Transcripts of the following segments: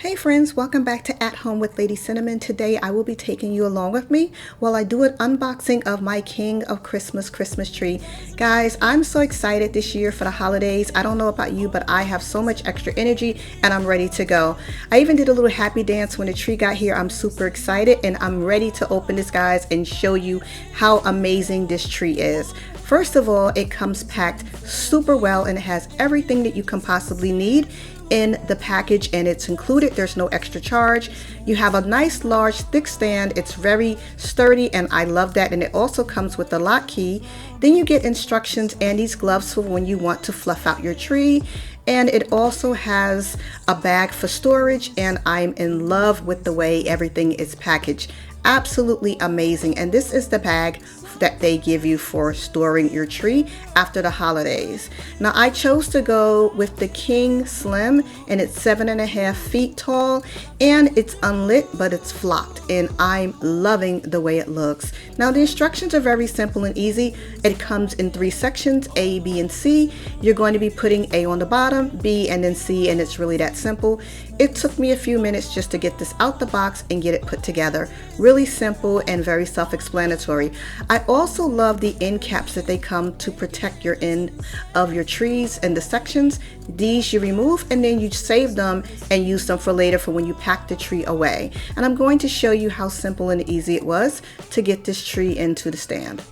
Hey friends, welcome back to At Home with Lady Cinnamon. Today I will be taking you along with me while I do an unboxing of my King of Christmas tree. Guys, I'm so excited this year for the holidays. I don't know about you, but I have so much extra energy and I'm ready to go. I even did a little happy dance when the tree got here. I'm super excited and I'm ready to open this, guys, and show you how amazing this tree is. First of all, it comes packed super well and it has everything that you can possibly need in the package, and it's included. There's no extra charge. You have a nice large thick stand. It's very sturdy and I love that, and it also comes with the lock key. Then you get instructions and these gloves for when you want to fluff out your tree, and it also has a bag for storage, and I'm in love with the way everything is packaged. Absolutely amazing. And this is the bag that they give you for storing your tree after the holidays. Now I chose to go with the King Slim, and it's 7.5 feet tall and it's unlit, but it's flocked, and I'm loving the way it looks. Now the instructions are very simple and easy. It comes in 3 sections, A, B, and C. You're going to be putting A on the bottom, B, and then C, and it's really that simple. It took me a few minutes just to get this out the box and get it put together. Really simple and very self-explanatory. I also love the end caps that they come to protect your end of your trees and the sections. These you remove and then you save them and use them for later for when you pack the tree away. And I'm going to show you how simple and easy it was to get this tree into the stand.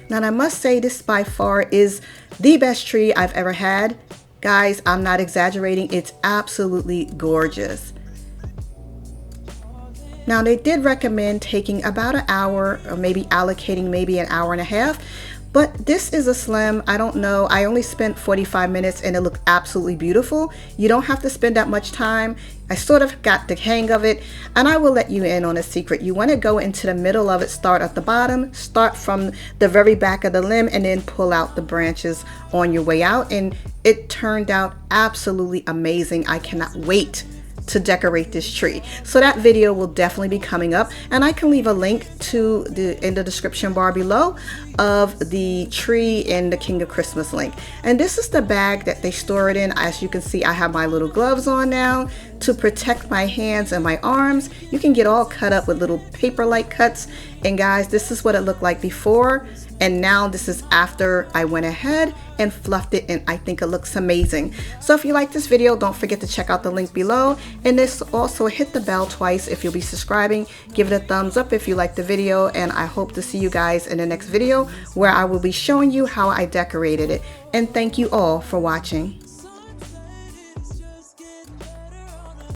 Now I must say this by far is the best tree I've ever had. Guys, I'm not exaggerating. It's absolutely gorgeous. Now they did recommend taking about an hour, or maybe allocating maybe an hour and a half. But this is a slim. I don't know. I only spent 45 minutes and it looked absolutely beautiful. You don't have to spend that much time. I sort of got the hang of it, and I will let you in on a secret. You want to go into the middle of it, start at the bottom, start from the very back of the limb, and then pull out the branches on your way out. And it turned out absolutely amazing. I cannot wait to decorate this tree. So that video will definitely be coming up, and I can leave a link to in the description bar below of the tree and the King of Christmas link. And this is the bag that they store it in. As you can see, I have my little gloves on now to protect my hands and my arms. You can get all cut up with little paper-like cuts. And guys, this is what it looked like before, and now this is after I went ahead and fluffed it, and I think it looks amazing. So if you like this video, don't forget to check out the link below, and this also hit the bell twice if you'll be subscribing. Give it a thumbs up if you like the video, and I hope to see you guys in the next video where I will be showing you how I decorated it. And thank you all for watching.